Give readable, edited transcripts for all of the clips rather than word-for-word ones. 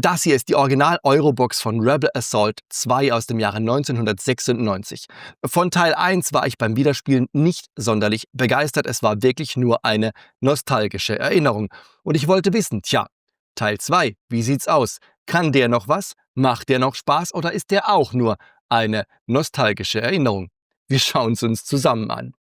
Das hier ist die Original-Eurobox von Rebel Assault 2 aus dem Jahre 1996. Von Teil 1 war ich beim Wiederspielen nicht sonderlich begeistert. Es war wirklich nur eine nostalgische Erinnerung. Und ich wollte wissen, Teil 2, wie sieht's aus? Kann der noch was? Macht der noch Spaß oder ist der auch nur eine nostalgische Erinnerung? Wir schauen es uns zusammen an.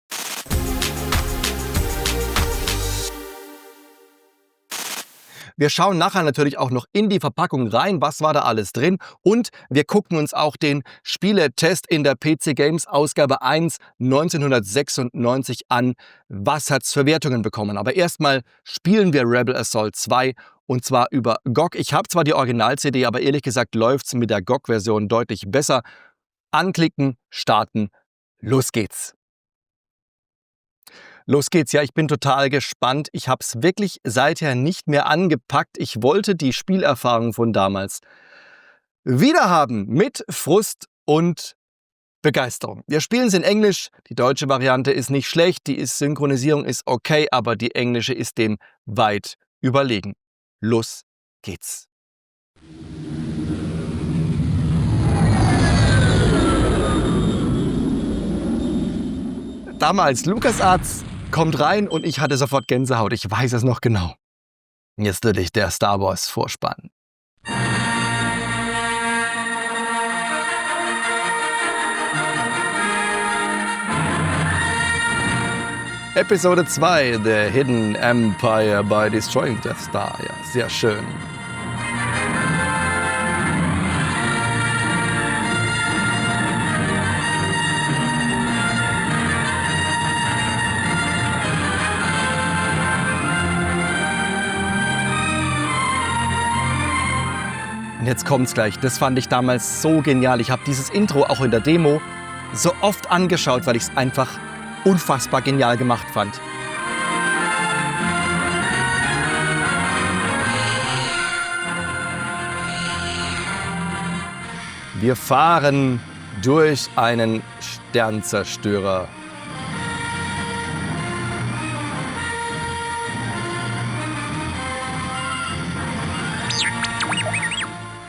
Wir schauen nachher natürlich auch noch in die Verpackung rein, was war da alles drin, und wir gucken uns auch den Spieletest in der PC Games Ausgabe 1 1996 an. Was hat's für Wertungen bekommen? Aber erstmal spielen wir Rebel Assault 2 und zwar über GOG. Ich habe zwar die Original-CD, aber ehrlich gesagt läuft's mit der GOG-Version deutlich besser. Anklicken, starten, los geht's. Los geht's, ich bin total gespannt. Ich habe es wirklich seither nicht mehr angepackt. Ich wollte die Spielerfahrung von damals wiederhaben mit Frust und Begeisterung. Wir spielen es in Englisch. Die deutsche Variante ist nicht schlecht, die Synchronisierung ist okay, aber die englische ist dem weit überlegen. Los geht's. Damals LucasArts kommt rein und ich hatte sofort Gänsehaut. Ich weiß es noch genau. Jetzt natürlich der Star Wars Vorspann. Episode 2, The Hidden Empire by Destroying Death Star. Ja, sehr schön. Jetzt kommt's gleich. Das fand ich damals so genial. Ich habe dieses Intro auch in der Demo so oft angeschaut, weil ich es einfach unfassbar genial gemacht fand. Wir fahren durch einen Sternzerstörer.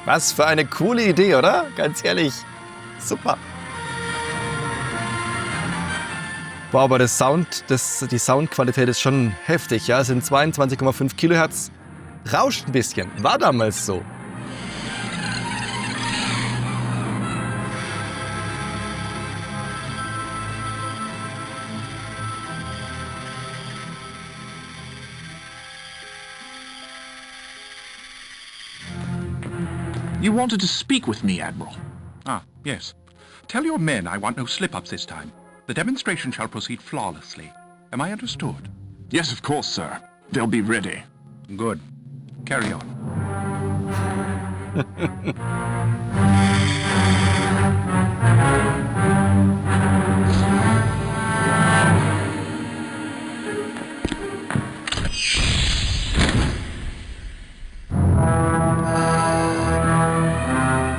Was für eine coole Idee, oder? Ganz ehrlich, super. Wow, aber die Soundqualität ist schon heftig, ja? Es sind 22,5 Kilohertz. Rauscht ein bisschen, war damals so. You wanted to speak with me, Admiral. Ah, yes. Tell your men I want no slip-ups this time. The demonstration shall proceed flawlessly. Am I understood? Yes, of course, sir. They'll be ready. Good. Carry on.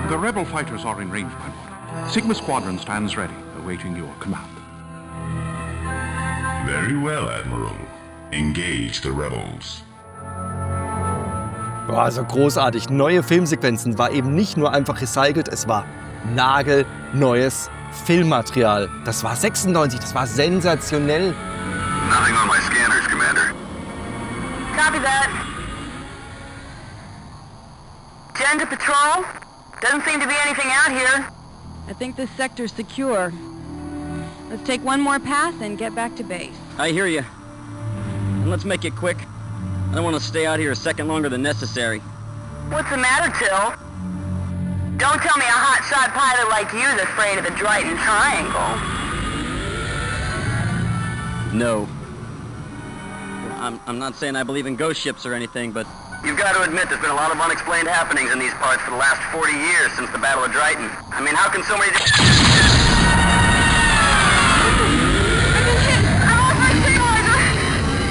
The rebel fighters are in range, my lord. Sigma Squadron stands ready, awaiting your command. Very well, Admiral. Engage the rebels. Boah, so großartig. Neue Filmsequenzen war eben nicht nur einfach recycelt, es war nagelneues Filmmaterial. Das war 96, das war sensationell. Nothing on my scanners, Commander. Copy that. Gen to patrol? Doesn't seem to be anything out here. I think this sector's secure. Let's take one more path and get back to base. I hear you. And let's make it quick. I don't want to stay out here a second longer than necessary. What's the matter, Till? Don't tell me a hotshot pilot like you's afraid of the Dryden Triangle. No. I'm not saying I believe in ghost ships or anything, but... You've got to admit there's been a lot of unexplained happenings in these parts for the last 40 years since the Battle of Dryden. I mean, how can so many...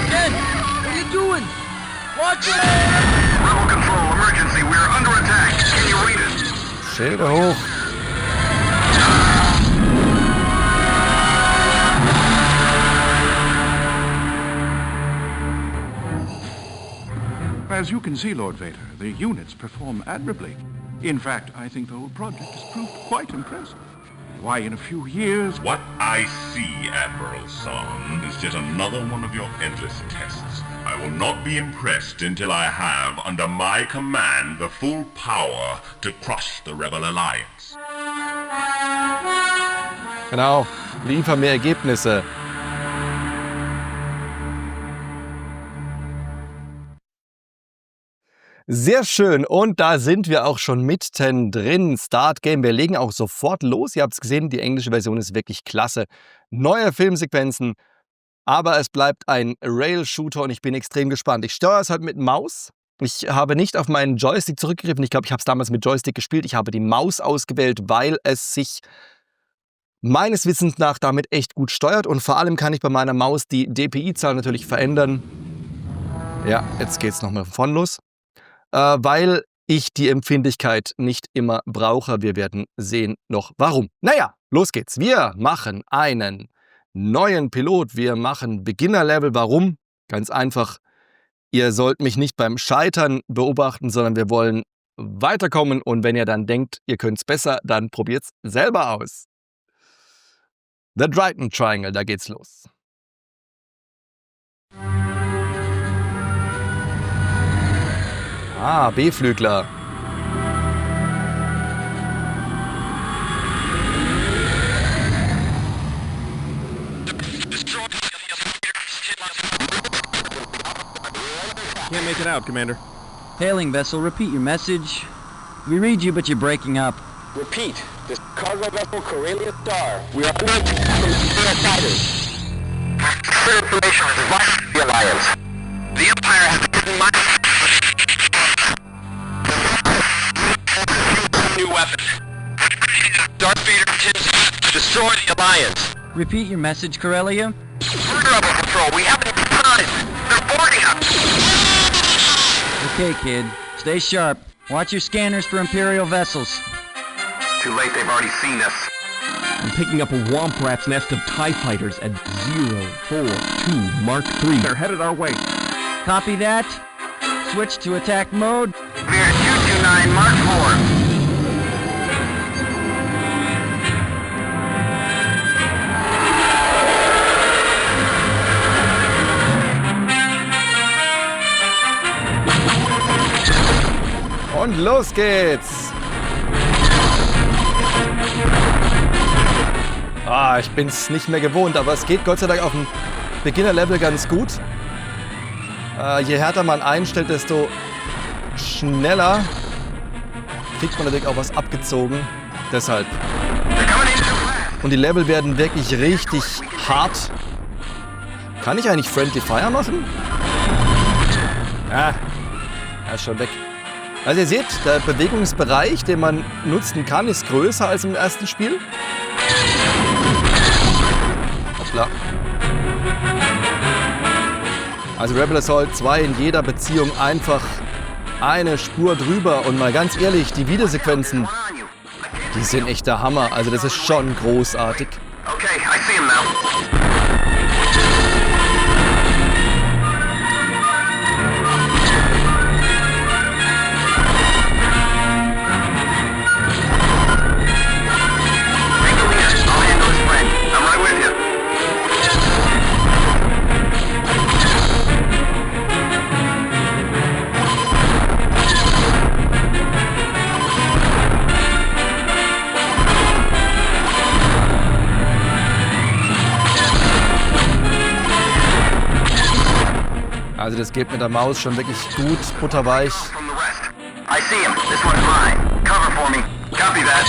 Jen! What are you doing? Watch it! Rebel control, emergency, we are under attack. Can you read it? Schilder hoch. as you can see, Lord Vader, the units perform admirably. In fact, I think the whole project has proved quite impressive. Why, in a few years... What I see, Admiral Son, is yet another one of your endless tests. I will not be impressed until I have, under my command, the full power to crush the Rebel Alliance. Genau, liefer mir Ergebnisse. Sehr schön, und da sind wir auch schon mitten drin. Start Game, wir legen auch sofort los. Ihr habt es gesehen, die englische Version ist wirklich klasse. Neue Filmsequenzen, aber es bleibt ein Rail-Shooter und ich bin extrem gespannt. Ich steuere es halt mit Maus. Ich habe nicht auf meinen Joystick zurückgegriffen. Ich glaube, ich habe es damals mit Joystick gespielt. Ich habe die Maus ausgewählt, weil es sich meines Wissens nach damit echt gut steuert. Und vor allem kann ich bei meiner Maus die DPI-Zahl natürlich verändern. Ja, jetzt geht es nochmal von vorn los. Weil ich die Empfindlichkeit nicht immer brauche. Wir werden sehen noch warum. Naja, los geht's. Wir machen einen neuen Pilot. Wir machen Beginner-Level. Warum? Ganz einfach. Ihr sollt mich nicht beim Scheitern beobachten, sondern wir wollen weiterkommen. Und wenn ihr dann denkt, ihr könnt's besser, dann probiert's selber aus. The Dryden Triangle, da geht's los. Ah, B-Flügler. Can't make it out, Commander. Hailing vessel, repeat your message. We read you, but you're breaking up. Repeat. This cargo vessel, Corellia Star. We are under attack from Imperial fighters. Clear information is advised to the Alliance. The Empire has hidden my... new weapon. Darth Vader intends to destroy the Alliance. Repeat your message, Corellia. Rebel Patrol, we haven't even time. They're boarding us. Okay, kid. Stay sharp. Watch your scanners for Imperial vessels. Too late, they've already seen us. I'm picking up a Womp Rat's nest of TIE fighters at 042 Mark III. They're headed our way. Copy that. Switch to attack mode. Veer 229 Mark 4. Und los geht's! Ich bin's nicht mehr gewohnt, aber es geht Gott sei Dank auf dem Beginner-Level ganz gut. Je härter man einstellt, desto schneller kriegt man natürlich auch was abgezogen. Deshalb. Und die Level werden wirklich richtig hart. Kann ich eigentlich Friendly Fire machen? Ja, er ist schon weg. Also ihr seht, der Bewegungsbereich, den man nutzen kann, ist größer als im ersten Spiel. Hoppla. Also Rebel Assault 2 in jeder Beziehung einfach eine Spur drüber. Und mal ganz ehrlich, die Videosequenzen, die sind echt der Hammer. Also das ist schon großartig. Okay, I see him now. Also das geht mit der Maus schon wirklich gut, butterweich. I see him. This one's mine. Cover for me. Copy that.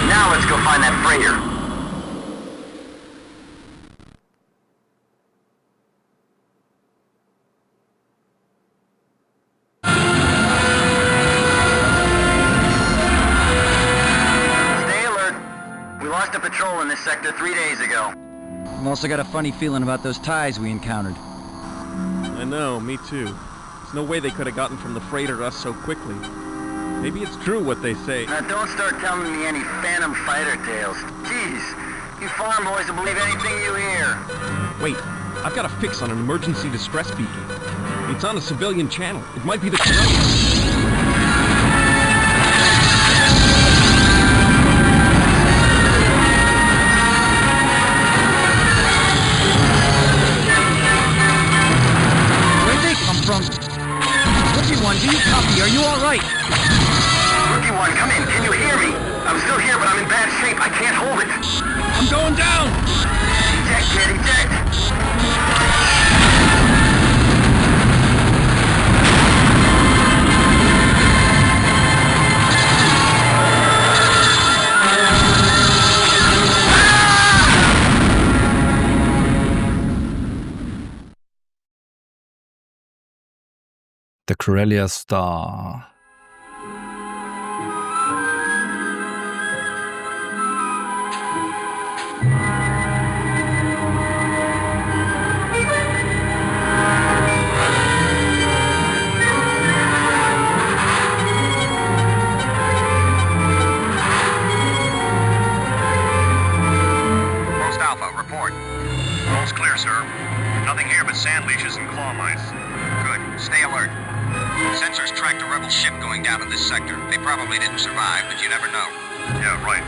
Now let's go find that freighter. this sector 3 days ago. I've also got a funny feeling about those ties we encountered. I know, me too. There's no way they could have gotten from the freighter to us so quickly. Maybe it's true what they say. Now don't start telling me any phantom fighter tales. Jeez, you farm boys will believe anything you hear. Wait, I've got a fix on an emergency distress beacon. It's on a civilian channel. It might be the Corellia. Rookie One, do you copy? Are you all right? Rookie One, come in. Can you hear me? I'm still here, but I'm in bad shape. I can't hold it. I'm going down! Eject, kid, eject. The Corellia Star. Post Alpha, report. All's clear, sir. Nothing here but sand leeches and claw mice. Good. Stay alert. Sensors tracked a rebel ship going down in this sector. They probably didn't survive, but you never know. Yeah, right.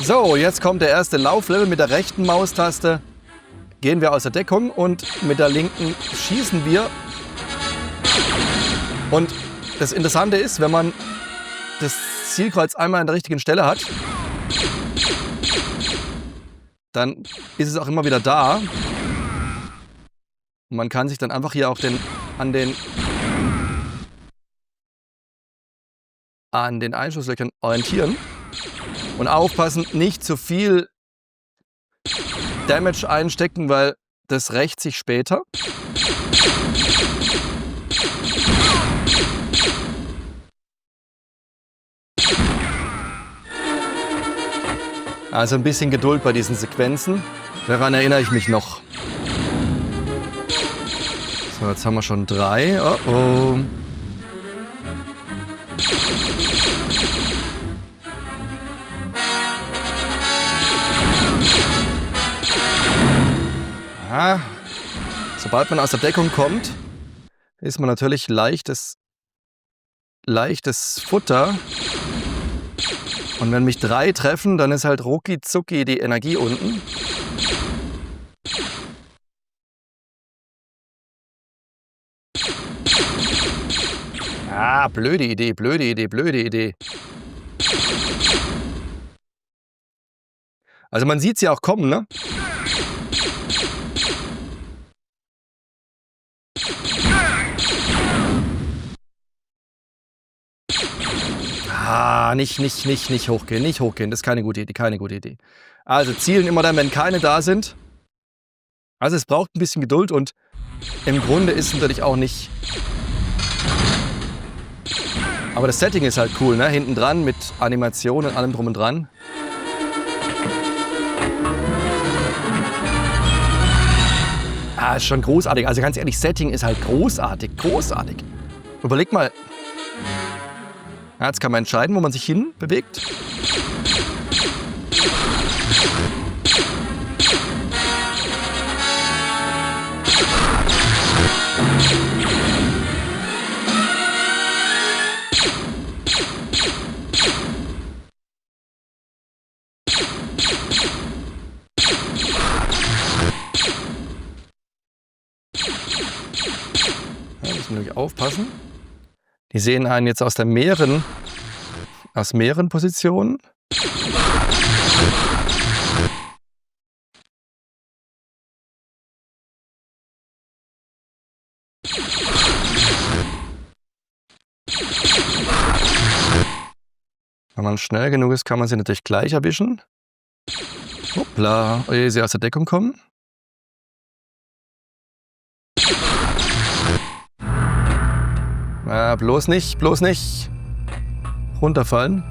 So, jetzt kommt der erste Lauflevel mit der rechten Maustaste. Gehen wir aus der Deckung und mit der linken schießen wir. Und das Interessante ist, wenn man das Zielkreuz einmal an der richtigen Stelle hat, dann ist es auch immer wieder da. Und man kann sich dann einfach hier auch an den Einschusslöchern orientieren. Und aufpassen, nicht zu viel Damage einstecken, weil das rächt sich später. Also ein bisschen Geduld bei diesen Sequenzen. Daran erinnere ich mich noch. So, jetzt haben wir schon 3. Oh oh. Ja, sobald man aus der Deckung kommt, ist man natürlich leichtes Futter. Und wenn mich 3 treffen, dann ist halt rucki zucki die Energie unten. Ah, blöde Idee, blöde Idee, blöde Idee. Also man sieht es ja auch kommen, ne? Ah, nicht hochgehen, nicht hochgehen. Das ist keine gute Idee, keine gute Idee. Also zielen immer dann, wenn keine da sind. Also es braucht ein bisschen Geduld und im Grunde ist es natürlich auch nicht... Aber das Setting ist halt cool, ne? Hinten dran mit Animation und allem drum und dran. Ah, ist schon großartig. Also ganz ehrlich, Setting ist halt großartig, großartig. Überleg mal. Ja, jetzt kann man entscheiden, wo man sich hin bewegt. Ja, müssen wir natürlich aufpassen. Die sehen einen jetzt aus mehreren Positionen. Wenn man schnell genug ist, kann man sie natürlich gleich erwischen. Hoppla, ehe sie aus der Deckung kommen. Bloß nicht, bloß nicht. Runterfallen.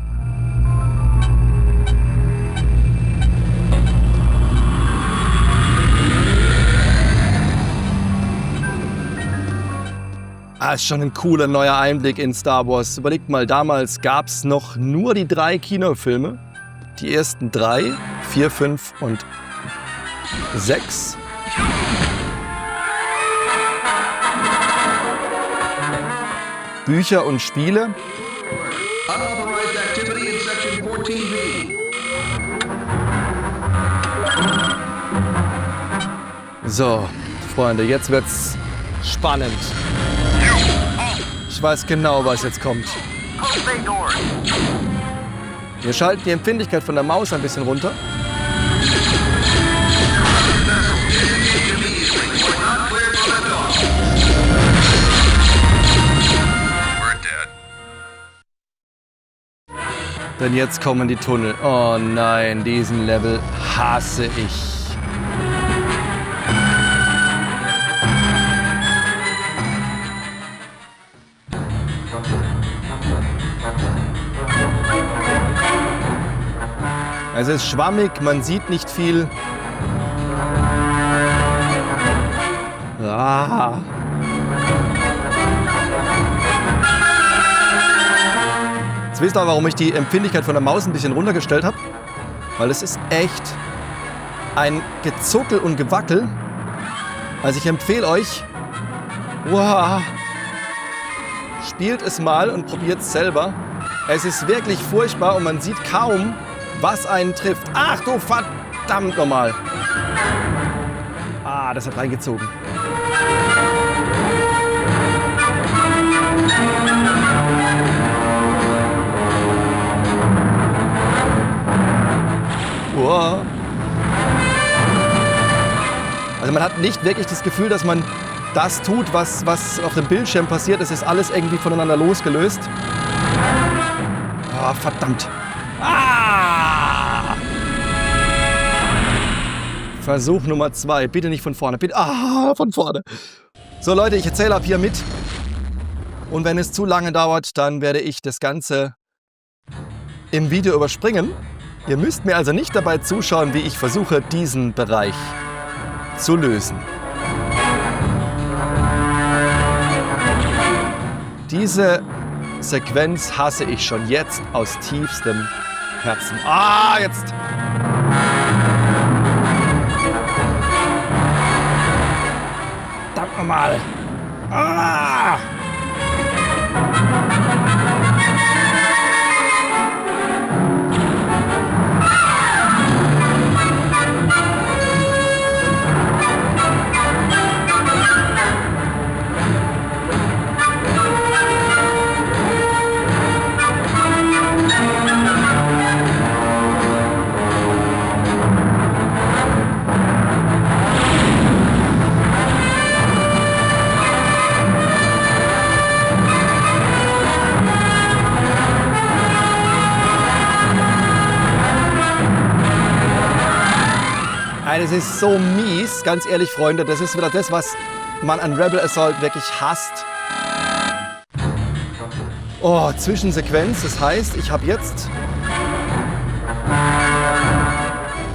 Ist schon ein cooler neuer Einblick in Star Wars. Überlegt mal, damals gab es noch nur die 3 Kinofilme. Die ersten 3, 4, 5 und 6. Bücher und Spiele. Unauthorized activity in section 14B. So, Freunde, jetzt wird's spannend. Ich weiß genau, was jetzt kommt. Wir schalten die Empfindlichkeit von der Maus ein bisschen runter. Denn jetzt kommen die Tunnel. Oh nein, diesen Level hasse ich. Es ist schwammig, man sieht nicht viel. Jetzt wisst ihr, warum ich die Empfindlichkeit von der Maus ein bisschen runtergestellt habe. Weil es ist echt ein Gezuckel und Gewackel. Also ich empfehle euch, spielt es mal und probiert es selber. Es ist wirklich furchtbar und man sieht kaum, was einen trifft. Ach du verdammt nochmal. Das hat reingezogen. Also man hat nicht wirklich das Gefühl, dass man das tut, was auf dem Bildschirm passiert. Es ist alles irgendwie voneinander losgelöst. Verdammt. Versuch Nummer 2. Bitte nicht von vorne. Bitte. Von vorne. So Leute, ich erzähle ab hier mit. Und wenn es zu lange dauert, dann werde ich das Ganze im Video überspringen. Ihr müsst mir also nicht dabei zuschauen, wie ich versuche, diesen Bereich zu lösen. Diese Sequenz hasse ich schon jetzt aus tiefstem Herzen. Jetzt! Verdammt nochmal! Das ist so mies, ganz ehrlich, Freunde. Das ist wieder das, was man an Rebel Assault wirklich hasst. Zwischensequenz. Das heißt, ich habe jetzt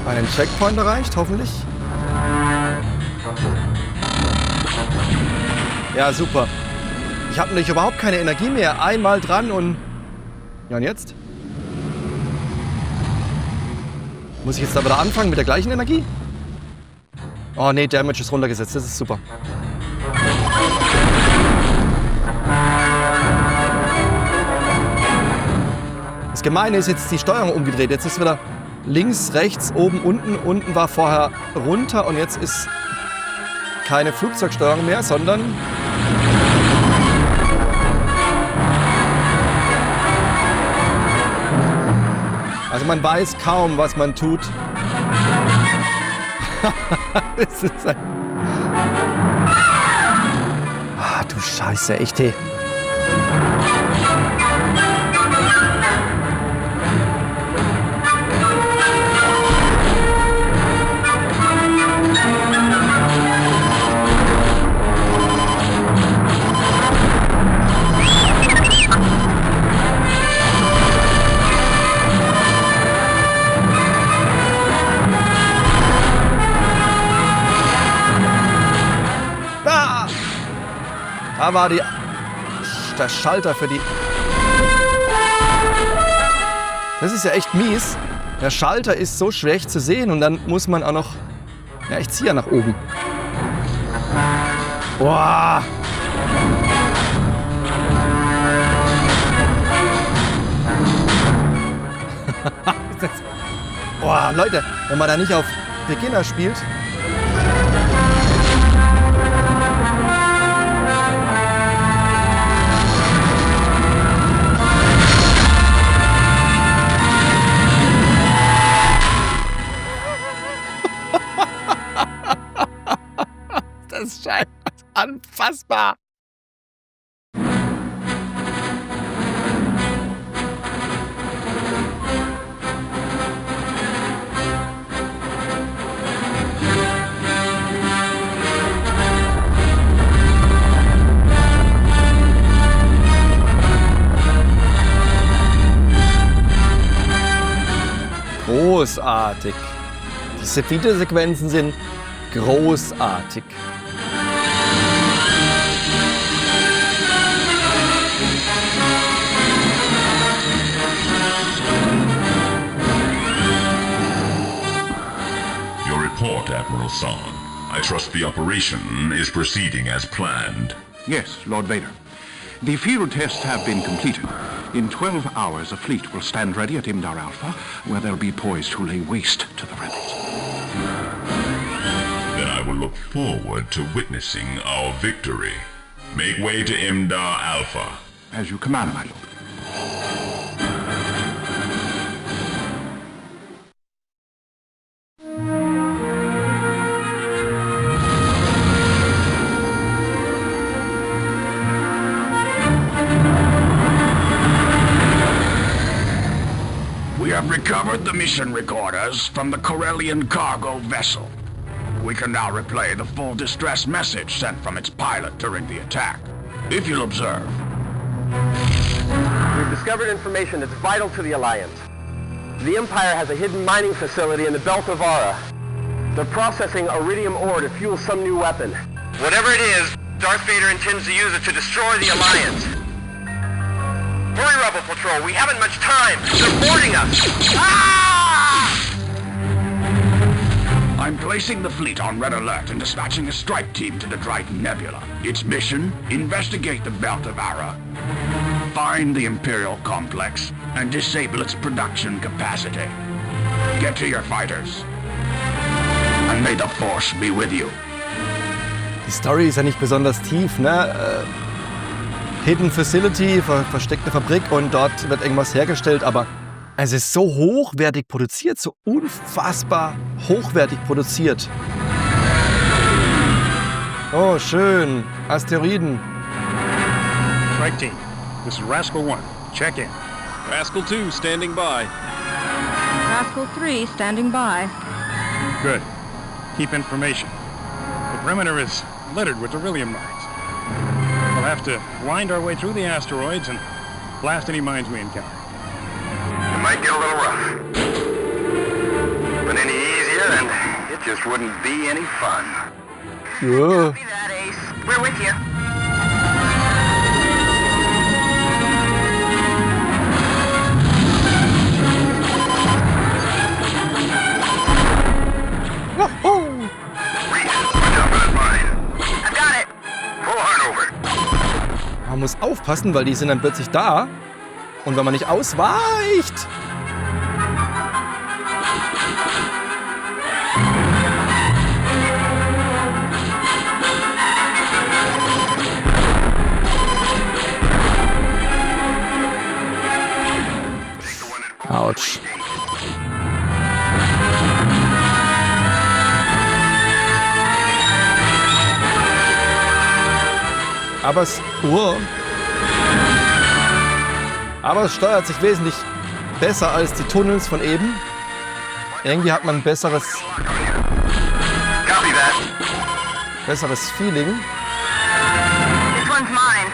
einen Checkpoint erreicht, hoffentlich. Ja, super. Ich habe nämlich überhaupt keine Energie mehr. Einmal dran und... Ja, und jetzt? Muss ich jetzt da wieder anfangen mit der gleichen Energie? Oh nee, Damage ist runtergesetzt, das ist super. Das Gemeine ist jetzt die Steuerung umgedreht. Jetzt ist wieder links, rechts, oben, unten. Unten war vorher runter und jetzt ist keine Flugzeugsteuerung mehr, sondern... Also man weiß kaum, was man tut. Das ist ein... du Scheiße, echt, hey. Da war der Schalter für die... Das ist ja echt mies. Der Schalter ist so schlecht zu sehen und dann muss man auch noch... Ja, ich ziehe ja nach oben. Boah! Boah, Leute, wenn man da nicht auf Beginner spielt... Das ist scheiße. Unfassbar. Großartig. Diese Videosequenzen sind großartig. Your report, Admiral Son. I trust the operation is proceeding as planned. Yes, Lord Vader. The field tests have been completed. In 12 hours, a fleet will stand ready at Imdar Alpha, where they'll be poised to lay waste to the rebels. Then I will look forward to witnessing our victory. Make way to Imdar Alpha. As you command, my lord. We have recovered the mission recorders from the Corellian cargo vessel. We can now replay the full distress message sent from its pilot during the attack. If you'll observe. We've discovered information that's vital to the Alliance. The Empire has a hidden mining facility in the Belt of Ara. They're processing iridium ore to fuel some new weapon. Whatever it is, Darth Vader intends to use it to destroy the Alliance. Hurry, Rebel Patrol, we haven't much time. They're boarding us. Ah! I'm placing the fleet on red alert and dispatching a strike team to the Dryden Nebula. Its mission, investigate the Belt of Ara, find the Imperial Complex, and disable its production capacity. Get to your fighters. And may the Force be with you. Die Story ist ja nicht besonders tief, ne? Hidden Facility, versteckte Fabrik und dort wird irgendwas hergestellt, aber es ist so hochwertig produziert, so unfassbar hochwertig produziert. Oh, schön. Asteroiden. Strike Team, this is Rascal 1. Check in. Rascal 2, standing by. Rascal 3, standing by. Good. Keep information. The perimeter is littered with beryllium mines. We'll have to wind our way through the asteroids and blast any mines we encounter. It might get a little rough. But any easier, and it just wouldn't be any fun. Yeah. Copy that, Ace. We're with you. Man muss aufpassen, weil die sind dann plötzlich da. Und wenn man nicht ausweicht. Autsch. Aber es steuert sich wesentlich besser als die Tunnels von eben. Irgendwie hat man ein besseres Feeling. This one's mine.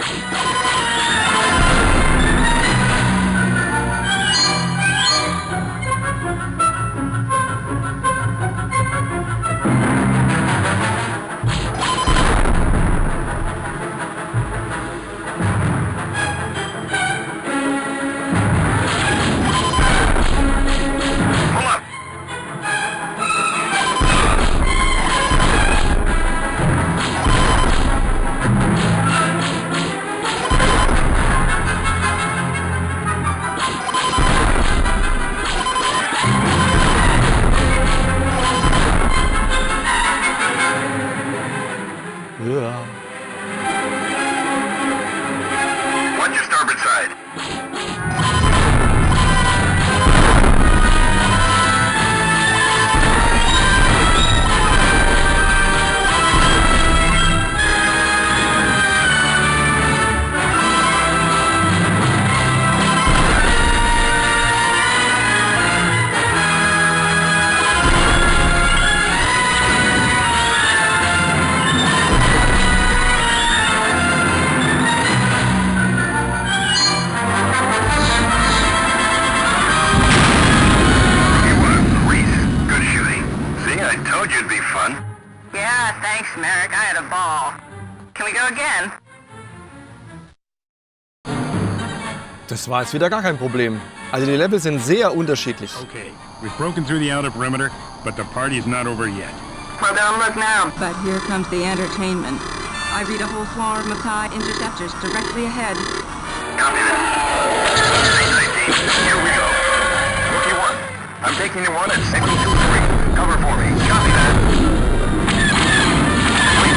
all. Can we go again? Das war jetzt wieder gar kein Problem. Also die Level sind sehr unterschiedlich. Okay, we've broken through the outer perimeter, but the party's not over yet. Well, don't look now. But here comes the entertainment. I read a whole swarm of TIE interceptors directly ahead. Copy that. Here we go. Rookie 1. I'm taking the one at signal 2-3. Cover for me. Copy that. Wait.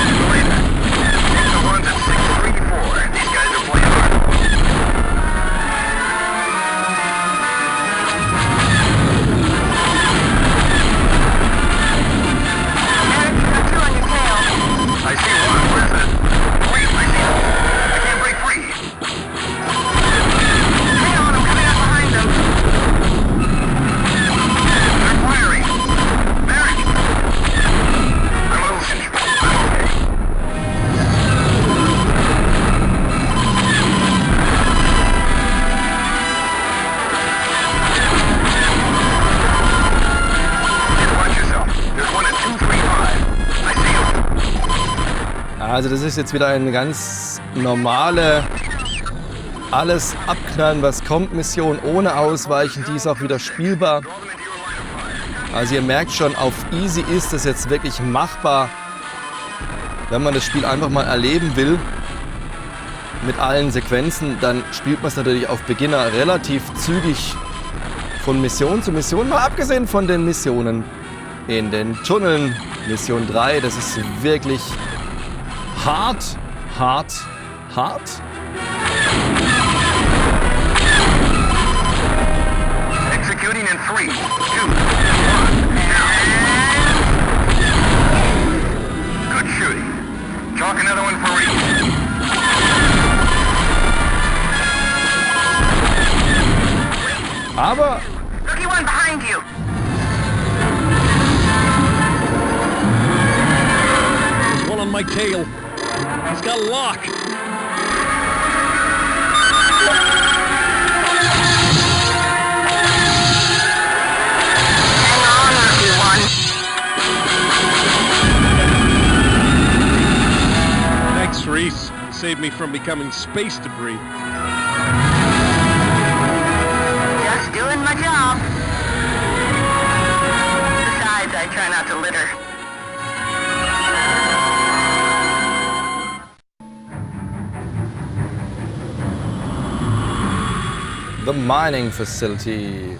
Take the ones at 6-3-4. These guys are playing hard. I see one. Where's that? Wait, I see him. I can't break free. Hang on, I'm coming up behind them. They're firing. Merrick. I'm a little injured. I'm okay. Here, watch yourself. There's one at 235. I see him. Also das ist jetzt wieder eine ganz normale alles abknallen, was kommt Mission ohne Ausweichen. Die ist auch wieder spielbar. Also ihr merkt schon, auf Easy ist das jetzt wirklich machbar, wenn man das Spiel einfach mal erleben will. Mit allen Sequenzen, dann spielt man es natürlich auf Beginner relativ zügig von Mission zu Mission. Mal abgesehen von den Missionen in den Tunneln. Mission 3, das ist wirklich hart. Executing in 3, 2, 1, now. Good shooting. Chalk another one for real. Aber Rookie 1 behind you. There's one on my tail. He's got a lock. Hang on, Rookie 1. Thanks, Reese. Saved me from becoming space debris. Just doing my job. Besides, I try not to litter. the mining facility.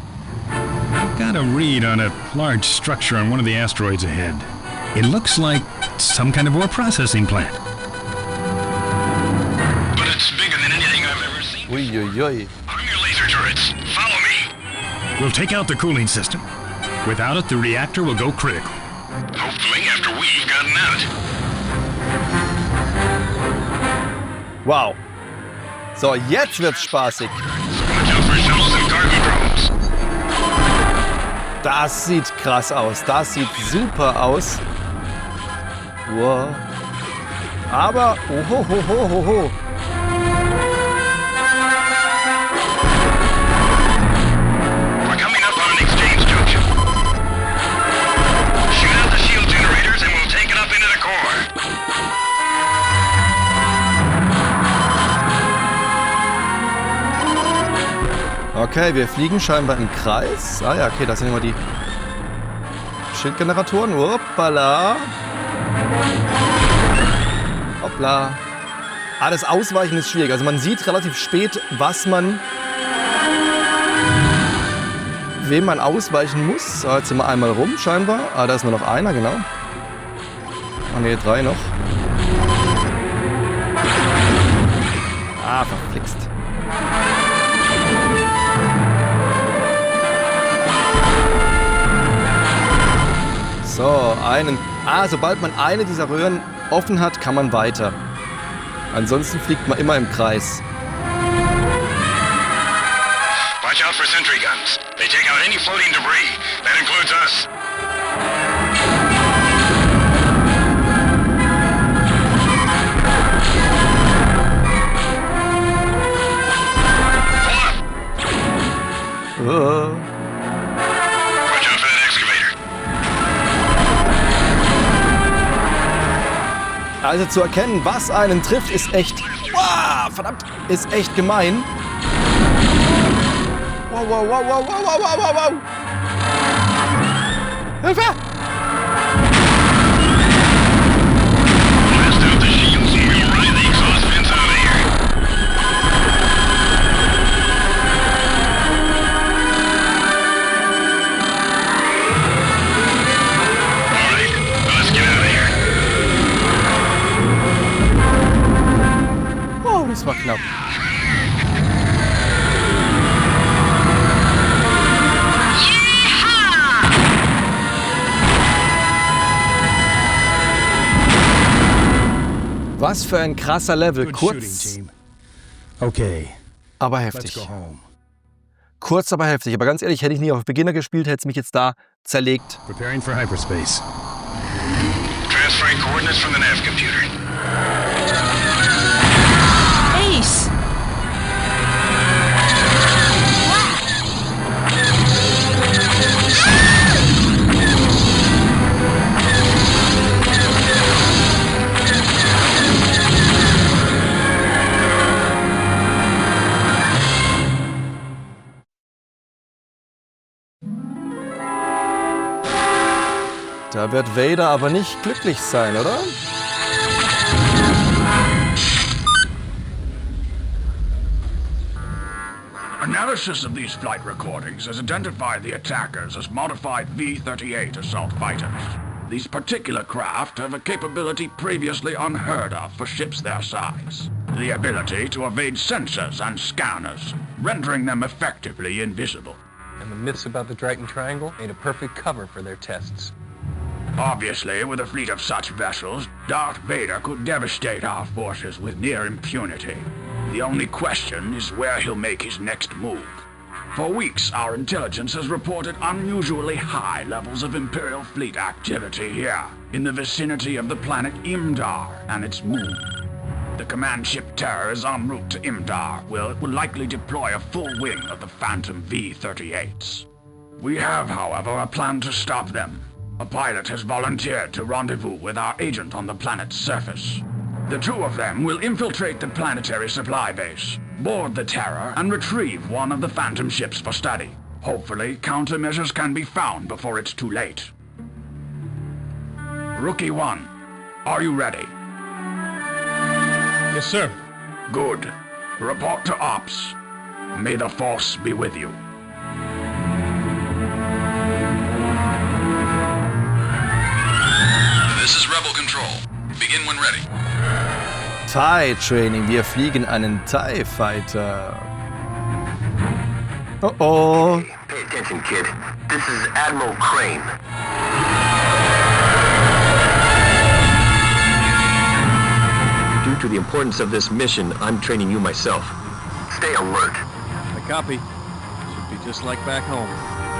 Got a read on a large structure on one of the asteroids ahead. It looks like some kind of ore processing plant. But it's bigger than anything I've ever seen. Uiuiui. Arm your laser turrets. Follow me. We'll take out the cooling system. Without it, the reactor will go critical. Hopefully after we've gotten out. Wow. So, jetzt wird's spaßig. Das sieht krass aus. Das sieht super aus. Wow. Aber, ohohohoho. We're coming up on an exchange junction. Shoot out the shield generators and we'll take it up into the core. Okay, wir fliegen scheinbar im Kreis. Ah ja, okay, das sind immer die Schildgeneratoren. Hoppala. Hoppla. Ah, das Ausweichen ist schwierig. Also man sieht relativ spät, wem man ausweichen muss. So, jetzt sind wir einmal rum scheinbar. Ah, da ist nur noch einer, genau. Ah ne, 3 noch. Ah, verflixt. So, sobald man eine dieser Röhren offen hat, kann man weiter. Ansonsten fliegt man immer im Kreis. Watch out for sentry guns. They take out any floating debris. That includes us. Oh. Watch out for that excavator. Also zu erkennen, was einen trifft, ist echt... Wow, verdammt, ist echt gemein. Wow, wow, wow, wow, wow, wow, wow, wow. Hilfe! Oh, das war knapp. Was für ein krasser Level. Kurz, aber heftig. Kurz, aber heftig. Aber ganz ehrlich, hätte ich nie auf Beginner gespielt, hätte es mich jetzt da zerlegt. Preparing for hyperspace. Transferring coordinates from the nav computer. Ace! Da wird Vader aber nicht glücklich sein, oder? Analysis of these flight recordings has identified the attackers as modified V-38 assault fighters. These particular craft have a capability previously unheard of for ships their size. The ability to evade sensors and scanners, rendering them effectively invisible. And the myths about the Triton Triangle made a perfect cover for their tests. Obviously, with a fleet of such vessels, Darth Vader could devastate our forces with near impunity. The only question is where he'll make his next move. For weeks, our intelligence has reported unusually high levels of Imperial fleet activity here, in the vicinity of the planet Imdar and its moon. The command ship Terror is en route to Imdar, where it will likely deploy a full wing of the Phantom V-38s. We have, however, a plan to stop them. A pilot has volunteered to rendezvous with our agent on the planet's surface. The two of them will infiltrate the planetary supply base, board the Terror, and retrieve one of the Phantom ships for study. Hopefully, countermeasures can be found before it's too late. Rookie 1, are you ready? Yes, sir. Good. Report to Ops. May the Force be with you. This is Rebel Control. Begin when ready. TIE Training. Wir fliegen einen TIE Fighter. Oh oh. Pay attention, kid. This is Admiral Crane. Due to the importance of this mission, I'm training you myself. Stay alert. I copy. Should be just like back home.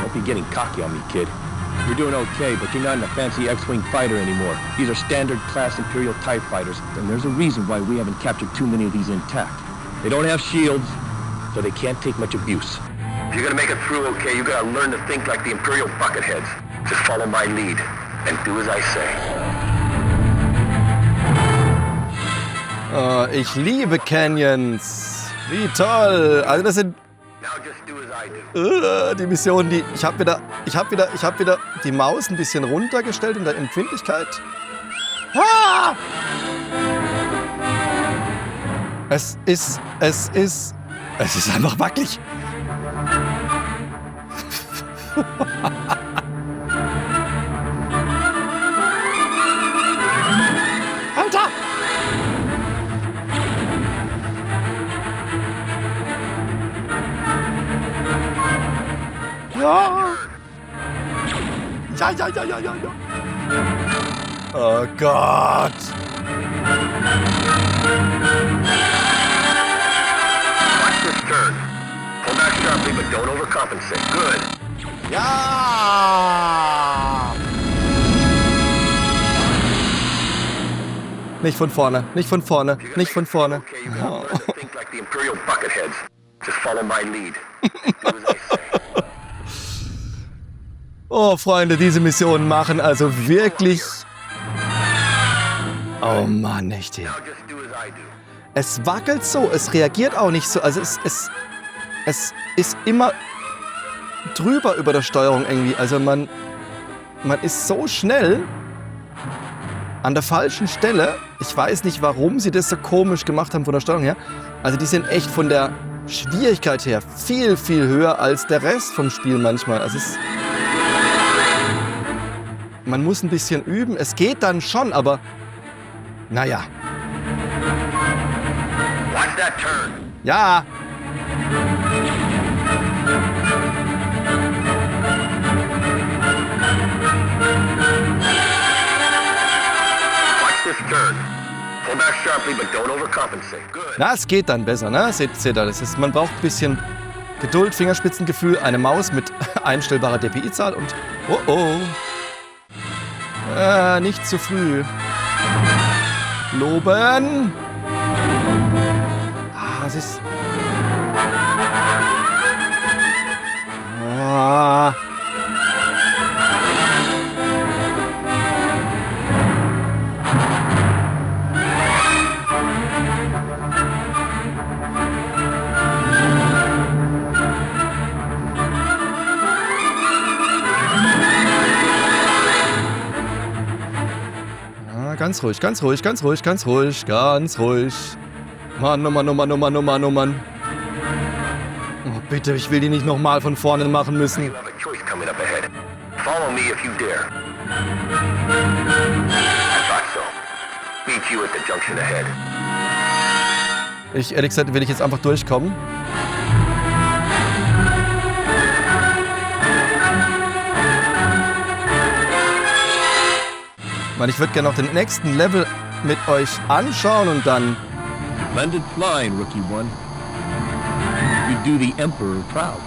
Don't be getting cocky on me, kid. You're doing okay, but you're not in a fancy X-Wing fighter anymore. These are standard class Imperial TIE fighters, and there's a reason why we haven't captured too many of these intact. They don't have shields, so they can't take much abuse. If you're gonna make it through okay, you gotta learn to think like the Imperial bucketheads. Just follow my lead, and do as I say. Oh, ich liebe Canyons. Wie toll. Also das sind die Mission, die ich habe wieder die Maus ein bisschen runtergestellt in der Empfindlichkeit. Ah! Es ist einfach wackelig. Alter! Ja! Ja. Oh Gott! Watch this turn. Pull back sharply, but don't overcompensate. Good. Ja! Nicht von vorne, nicht von vorne, nicht von vorne. Oh. Think like the Imperial bucketheads. Just follow my lead. Do as I say. Oh, Freunde, diese Missionen machen also wirklich Oh Mann, echt hier. Es wackelt so, es reagiert auch nicht so. Also es ist immer drüber über der Steuerung irgendwie. Also man ist so schnell an der falschen Stelle. Ich weiß nicht, warum sie das so komisch gemacht haben von der Steuerung her. Also die sind echt von der Schwierigkeit her viel, viel höher als der Rest vom Spiel manchmal. Also man muss ein bisschen üben. Es geht dann schon, aber naja. Watch that turn. Ja. Watch this turn. Pull back sharply, but don't overcompensate. Good. Na, es geht dann besser, ne? Seht ihr, das ist, man braucht ein bisschen Geduld, Fingerspitzengefühl, eine Maus mit einstellbarer DPI-Zahl und nicht zu früh. Loben. Das ist... Ganz ruhig, ganz ruhig, ganz ruhig, ganz ruhig, ganz ruhig. Mann, oh Mann, oh Mann, oh Mann, oh Mann, oh Mann. Oh, bitte, ich will die nicht nochmal von vorne machen müssen. Ich, ehrlich gesagt, will ich jetzt einfach durchkommen. Ich würde gerne noch den nächsten Level mit euch anschauen und dann... Splendid flying, Rookie One. You do the Emperor proud.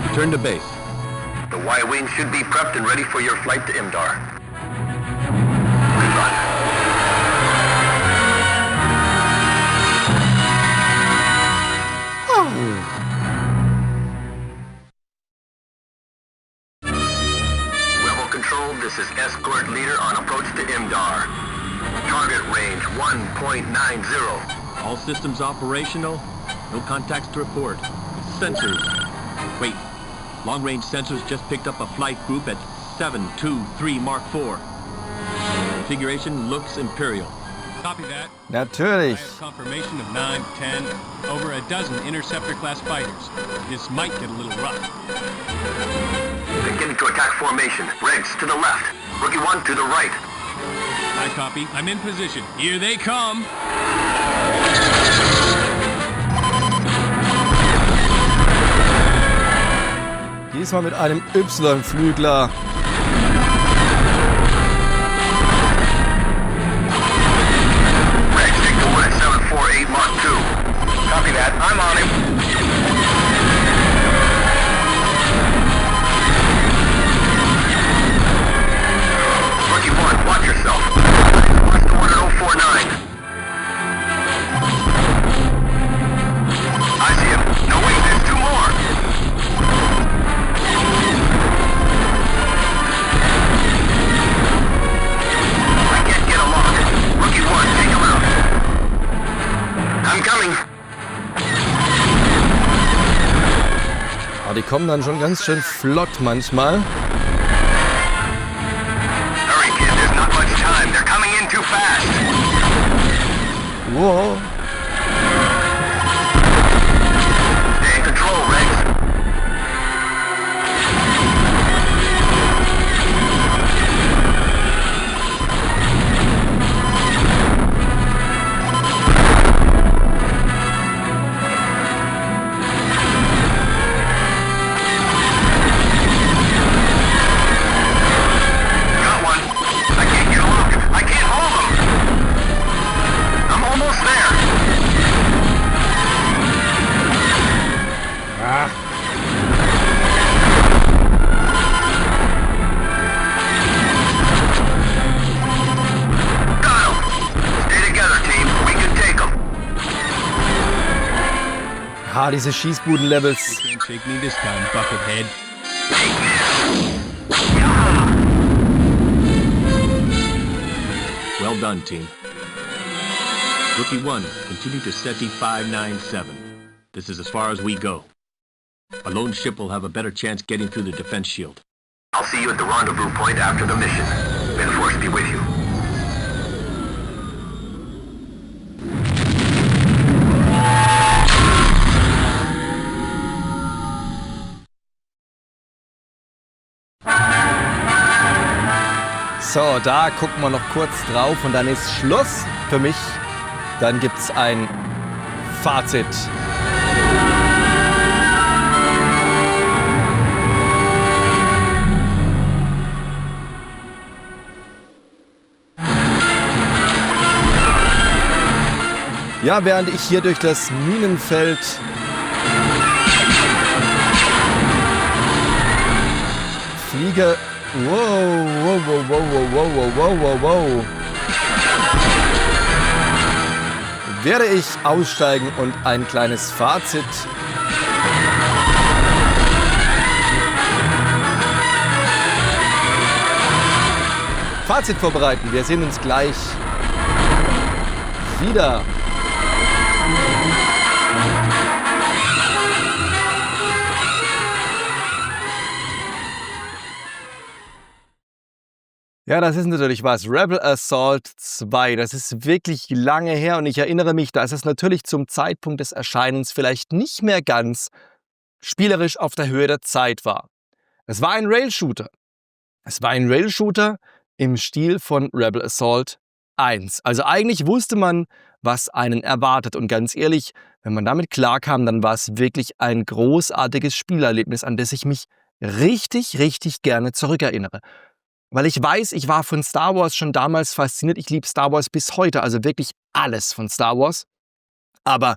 Return to base. The Y-Wing should be prepped and ready for your flight to Imdar. Good luck. This is escort leader on approach to Imdar. Target range 1.90. All systems operational. No contacts to report. Sensors. Wait. Long-range sensors just picked up a flight group at 723 Mark IV. Configuration looks Imperial. Copy that. Natürlich. I have confirmation of 9, 10, over a dozen Interceptor-class fighters. This might get a little rough. Then get into attack formation. Regs to the left. Rookie 1 to the right. I copy. I'm in position. Here they come. Diesmal mit einem Y-Flügler. Regs, take the wood at 748 Mark II. Copy that. I'm on him. Watch yourself. Watch the one at 049. I see him. No, wait, there's two more. I can't get a lock. Rookie 1, take him out. I'm coming. Oh, die kommen dann schon ganz schön flott manchmal. They're coming in too fast. Whoa. Stay in control, Regs. Got one. I can't get a lock. I can't hold him. I'm almost there. Got him. Stay together, team. We can take him. Diese Schießbuden-Levels. You can't shake me this time, Buckethead. Well done, team. Rookie 1, continue to SETI 597. This is as far as we go. A lone ship will have a better chance getting through the defense shield. I'll see you at the rendezvous point after the mission. May the Force be with you. So, da gucken wir noch kurz drauf und dann ist Schluss für mich. Dann gibt's ein Fazit. Ja, während ich hier durch das Minenfeld fliege. Wow. Werde ich aussteigen und ein kleines Fazit vorbereiten. Wir sehen uns gleich wieder. Ja, das ist natürlich was. Rebel Assault 2, das ist wirklich lange her und ich erinnere mich, dass es natürlich zum Zeitpunkt des Erscheinens vielleicht nicht mehr ganz spielerisch auf der Höhe der Zeit war. Es war ein Rail-Shooter. Es war ein Rail-Shooter im Stil von Rebel Assault 1. Also eigentlich wusste man, was einen erwartet. Und ganz ehrlich, wenn man damit klarkam, dann war es wirklich ein großartiges Spielerlebnis, an das ich mich richtig gerne zurückerinnere. Weil ich weiß, ich war von Star Wars schon damals fasziniert. Ich liebe Star Wars bis heute, also wirklich alles von Star Wars. Aber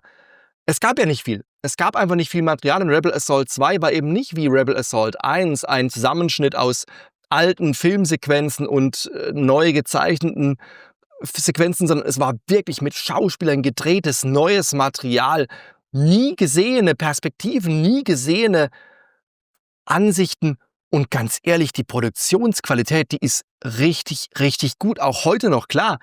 es gab ja nicht viel. Es gab einfach nicht viel Material und Rebel Assault 2 war eben nicht wie Rebel Assault 1 ein Zusammenschnitt aus alten Filmsequenzen und neu gezeichneten Sequenzen, sondern es war wirklich mit Schauspielern gedrehtes, neues Material. Nie gesehene Perspektiven, nie gesehene Ansichten. Und ganz ehrlich, die Produktionsqualität, die ist richtig gut. Auch heute noch, klar.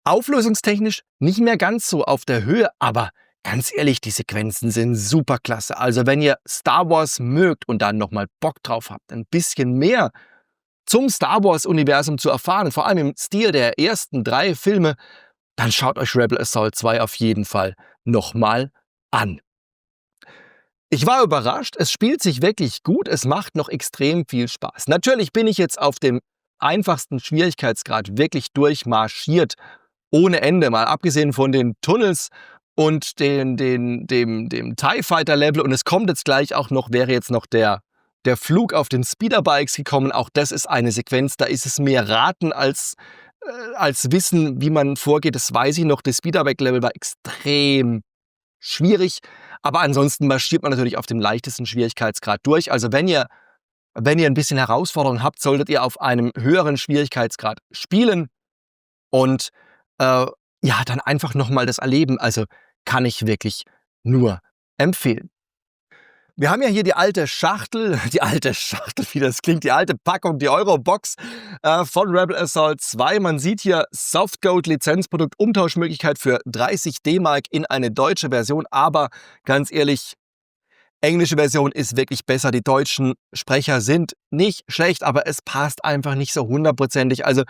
Auflösungstechnisch nicht mehr ganz so auf der Höhe, aber ganz ehrlich, die Sequenzen sind super klasse. Also wenn ihr Star Wars mögt und dann nochmal Bock drauf habt, ein bisschen mehr zum Star Wars-Universum zu erfahren, vor allem im Stil der ersten 3 Filme, dann schaut euch Rebel Assault 2 auf jeden Fall nochmal an. Ich war überrascht, es spielt sich wirklich gut, es macht noch extrem viel Spaß. Natürlich bin ich jetzt auf dem einfachsten Schwierigkeitsgrad wirklich durchmarschiert, ohne Ende, mal abgesehen von den Tunnels und dem TIE Fighter Level. Und es kommt jetzt gleich auch noch, wäre jetzt noch der Flug auf den Speederbikes gekommen. Auch das ist eine Sequenz, da ist es mehr Raten als Wissen, wie man vorgeht. Das weiß ich noch, das Speederbike Level war extrem schwierig. Aber ansonsten marschiert man natürlich auf dem leichtesten Schwierigkeitsgrad durch. Also wenn ihr ein bisschen Herausforderung habt, solltet ihr auf einem höheren Schwierigkeitsgrad spielen und dann einfach nochmal das erleben. Also kann ich wirklich nur empfehlen. Wir haben ja hier die alte Schachtel, wie das klingt, die alte Packung, die Eurobox von Rebel Assault 2. Man sieht hier Softcode Lizenzprodukt, Umtauschmöglichkeit für 30 D-Mark in eine deutsche Version. Aber ganz ehrlich, englische Version ist wirklich besser. Die deutschen Sprecher sind nicht schlecht, aber es passt einfach nicht so hundertprozentig. Also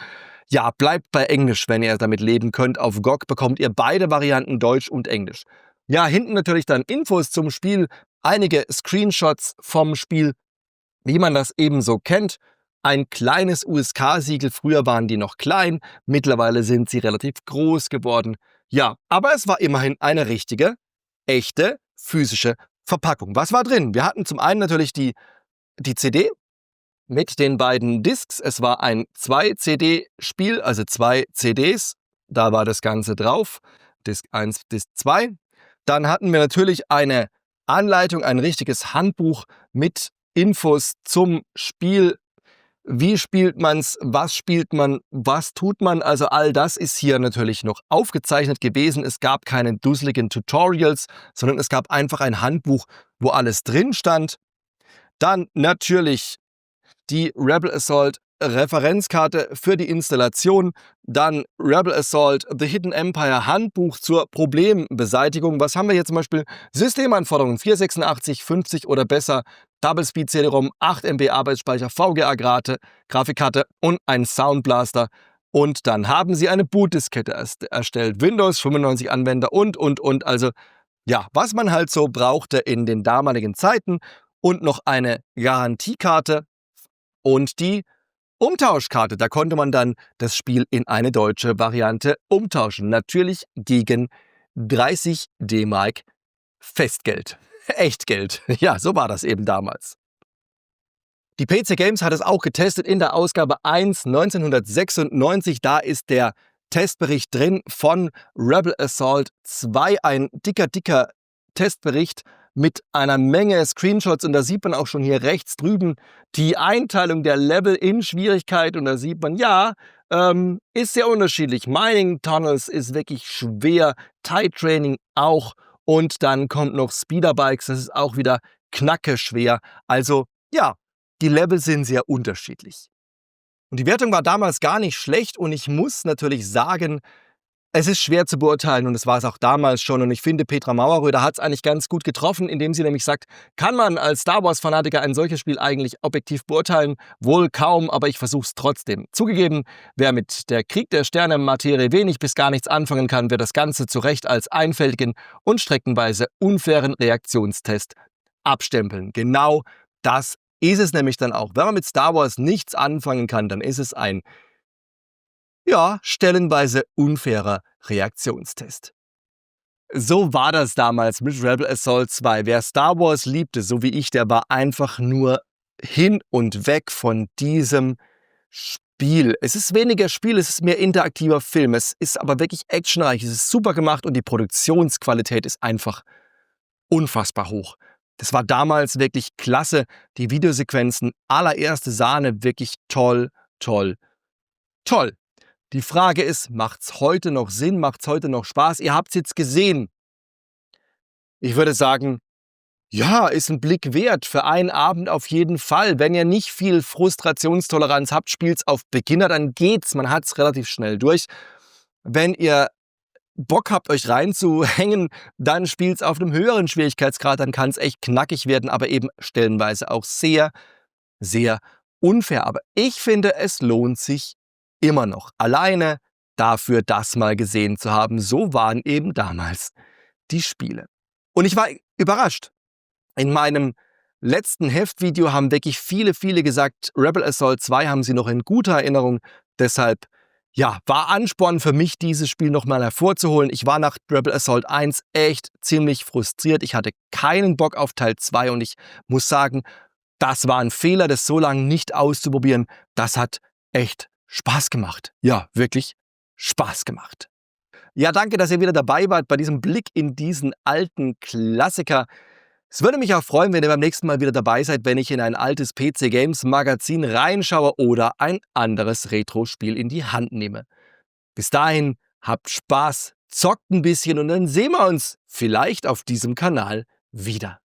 ja, bleibt bei Englisch, wenn ihr damit leben könnt. Auf GOG bekommt ihr beide Varianten, Deutsch und Englisch. Ja, hinten natürlich dann Infos zum Spiel, einige Screenshots vom Spiel, wie man das eben so kennt. Ein kleines USK-Siegel, früher waren die noch klein, mittlerweile sind sie relativ groß geworden. Ja, aber es war immerhin eine richtige, echte, physische Verpackung. Was war drin? Wir hatten zum einen natürlich die CD mit den beiden Discs. Es war ein 2-CD-Spiel, also 2 CDs. Da war das Ganze drauf. Disc 1, Disc 2. Dann hatten wir natürlich eine Anleitung, ein richtiges Handbuch mit Infos zum Spiel. Wie spielt man's? Was spielt man? Was tut man? Also all das ist hier natürlich noch aufgezeichnet gewesen. Es gab keine dusseligen Tutorials, sondern es gab einfach ein Handbuch, wo alles drin stand. Dann natürlich die Rebel Assault Referenzkarte für die Installation, dann Rebel Assault, The Hidden Empire Handbuch zur Problembeseitigung. Was haben wir hier zum Beispiel? Systemanforderungen 486, 50 oder besser, Double Speed CD-ROM, 8 MB Arbeitsspeicher, VGA-Grafikkarte und ein Soundblaster. Und dann haben sie eine Bootdiskette erstellt, Windows 95 Anwender und. Also ja, was man halt so brauchte in den damaligen Zeiten und noch eine Garantiekarte und die Umtauschkarte. Da konnte man dann das Spiel in eine deutsche Variante umtauschen. Natürlich gegen 30 D-Mark Festgeld. Echtgeld. Ja, so war das eben damals. Die PC Games hat es auch getestet in der Ausgabe 1 1996. Da ist der Testbericht drin von Rebel Assault 2. Ein dicker Testbericht mit einer Menge Screenshots. Und da sieht man auch schon hier rechts drüben die Einteilung der Level in Schwierigkeit. Und da sieht man, ja, ist sehr unterschiedlich. Mining Tunnels ist wirklich schwer, Tight Training auch. Und dann kommt noch Speederbikes, das ist auch wieder knacke schwer. Also ja, die Level sind sehr unterschiedlich. Und die Wertung war damals gar nicht schlecht und ich muss natürlich sagen, es ist schwer zu beurteilen und das war es auch damals schon. Und ich finde, Petra Mauerröder hat es eigentlich ganz gut getroffen, indem sie nämlich sagt, kann man als Star Wars-Fanatiker ein solches Spiel eigentlich objektiv beurteilen? Wohl kaum, aber ich versuche es trotzdem. Zugegeben, wer mit der Krieg der Sterne-Materie wenig bis gar nichts anfangen kann, wird das Ganze zu Recht als einfältigen und streckenweise unfairen Reaktionstest abstempeln. Genau das ist es nämlich dann auch. Wenn man mit Star Wars nichts anfangen kann, dann ist es ein, ja, stellenweise unfairer Reaktionstest. So war das damals mit Rebel Assault 2. Wer Star Wars liebte, so wie ich, der war einfach nur hin und weg von diesem Spiel. Es ist weniger Spiel, es ist mehr interaktiver Film. Es ist aber wirklich actionreich, es ist super gemacht und die Produktionsqualität ist einfach unfassbar hoch. Das war damals wirklich klasse. Die Videosequenzen, allererste Sahne, wirklich toll. Die Frage ist, macht's heute noch Sinn, macht's heute noch Spaß? Ihr habt's jetzt gesehen. Ich würde sagen, ja, ist ein Blick wert für einen Abend auf jeden Fall. Wenn ihr nicht viel Frustrationstoleranz habt, spielt's auf Beginner, dann geht's. Man hat's relativ schnell durch. Wenn ihr Bock habt, euch reinzuhängen, dann spielt's auf einem höheren Schwierigkeitsgrad, dann kann es echt knackig werden, aber eben stellenweise auch sehr unfair. Aber ich finde, es lohnt sich immer noch. Alleine dafür, das mal gesehen zu haben. So waren eben damals die Spiele. Und ich war überrascht. In meinem letzten Heftvideo haben wirklich viele gesagt, Rebel Assault 2 haben sie noch in guter Erinnerung. Deshalb, ja, war Ansporn für mich, dieses Spiel nochmal hervorzuholen. Ich war nach Rebel Assault 1 echt ziemlich frustriert. Ich hatte keinen Bock auf Teil 2 und ich muss sagen, das war ein Fehler, das so lange nicht auszuprobieren. Das hat echt Spaß gemacht. Ja, wirklich Spaß gemacht. Ja, danke, dass ihr wieder dabei wart bei diesem Blick in diesen alten Klassiker. Es würde mich auch freuen, wenn ihr beim nächsten Mal wieder dabei seid, wenn ich in ein altes PC Games Magazin reinschaue oder ein anderes Retro-Spiel in die Hand nehme. Bis dahin, habt Spaß, zockt ein bisschen und dann sehen wir uns vielleicht auf diesem Kanal wieder.